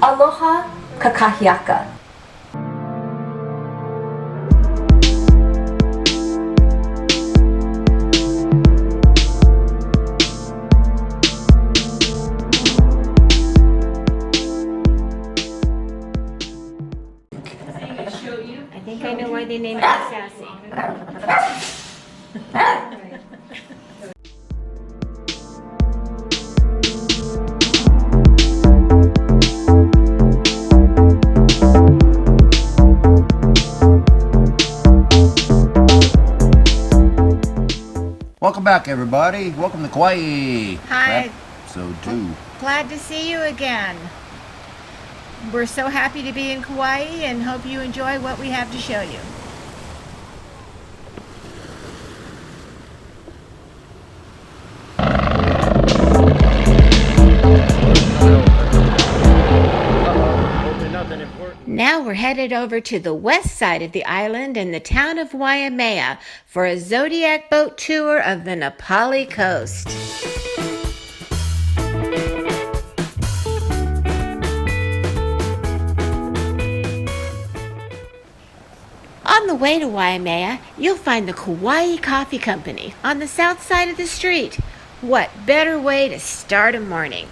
Aloha kakahiaka. I think I know why they named it Sassy. Welcome back, everybody. Welcome to Kauai. Hi. Episode 2. Glad to see you again. We're so happy to be in Kauai and hope you enjoy what we have to show you. Now we're headed over to the west side of the island in the town of Waimea for a zodiac boat tour of the NaPali Coast. On the way to Waimea, you'll find the Kauai Coffee Company on the south side of the street. What better way to start a morning?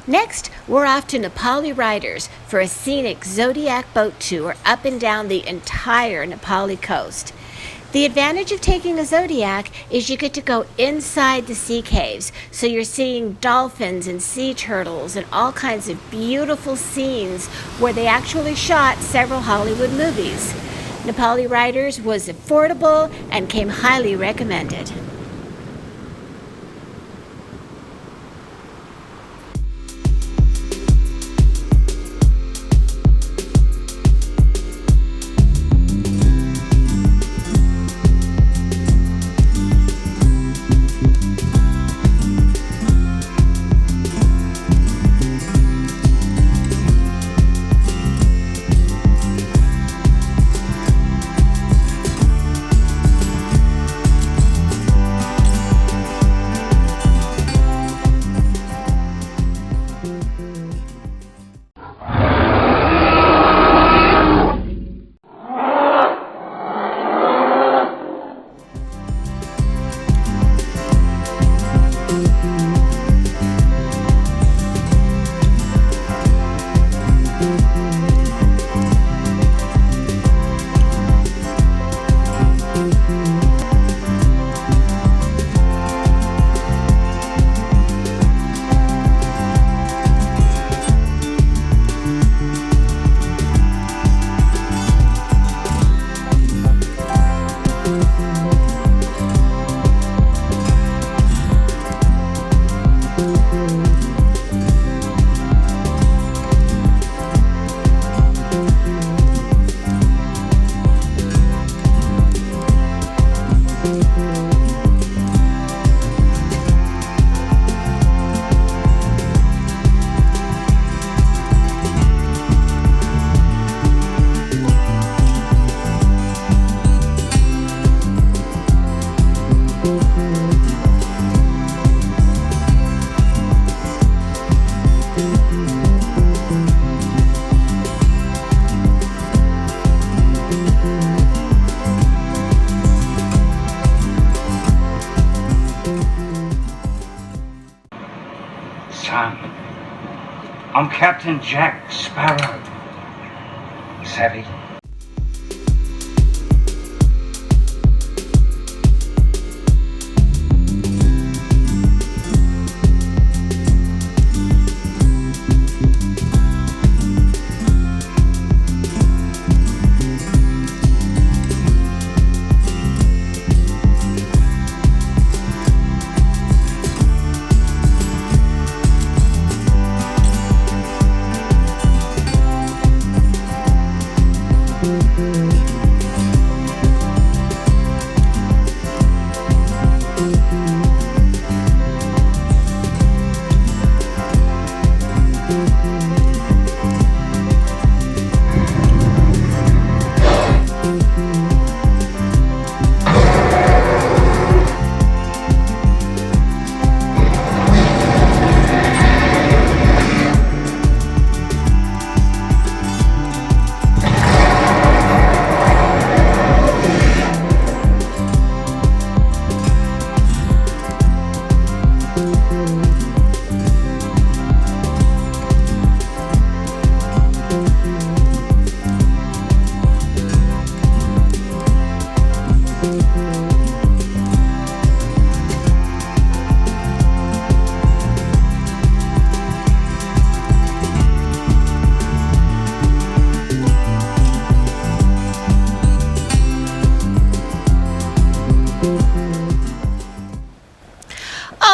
Next, we're off to NaPali Riders for a scenic zodiac boat tour up and down the entire NaPali coast. The advantage of taking a zodiac is you get to go inside the sea caves, so you're seeing dolphins and sea turtles and all kinds of beautiful scenes where they actually shot several Hollywood movies. NaPali Riders was affordable and came highly recommended. I'm Captain Jack Sparrow. Savvy?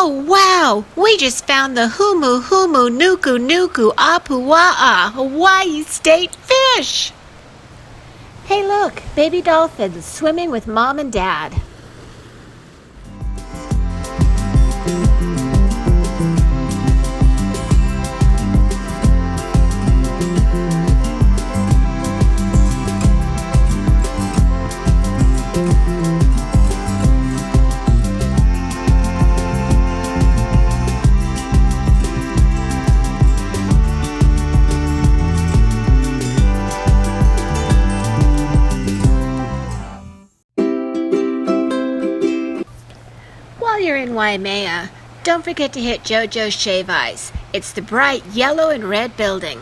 Oh, wow! We just found the Humu Humu Nuku Nuku Apua'a Hawaii State Fish! Hey, look! Baby dolphins swimming with Mom and Dad. While you're in Waimea, don't forget to hit JoJo Shave Ice. It's the bright yellow and red building.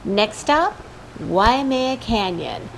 Next stop, Waimea Canyon.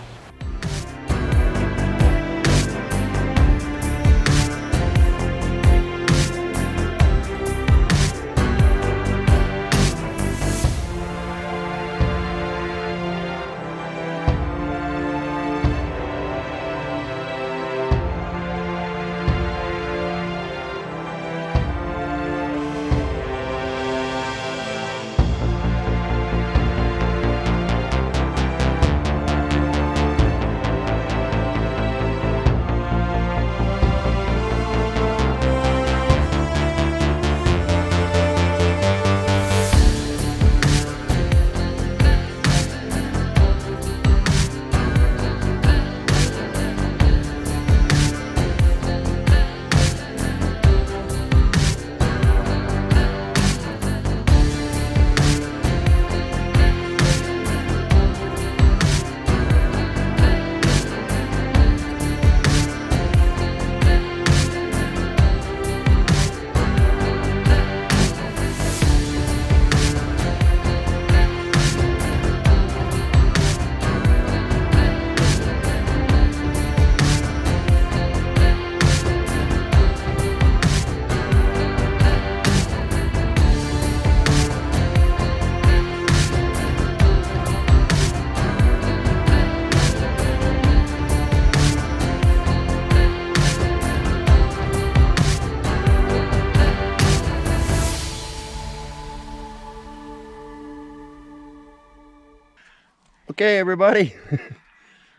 Okay, everybody.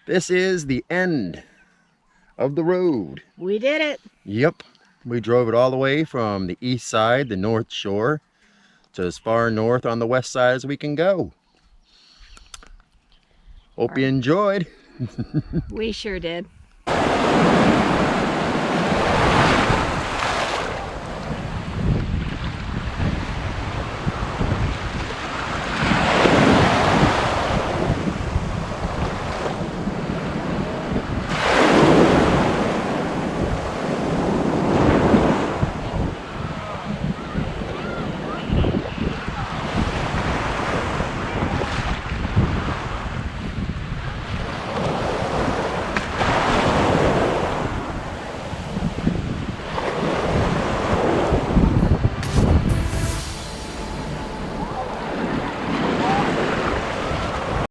This is the end of the road. We did it. Yep. We drove it all the way from the east side, the North Shore, to as far north on the west side as we can go. Hope you enjoyed. We sure did.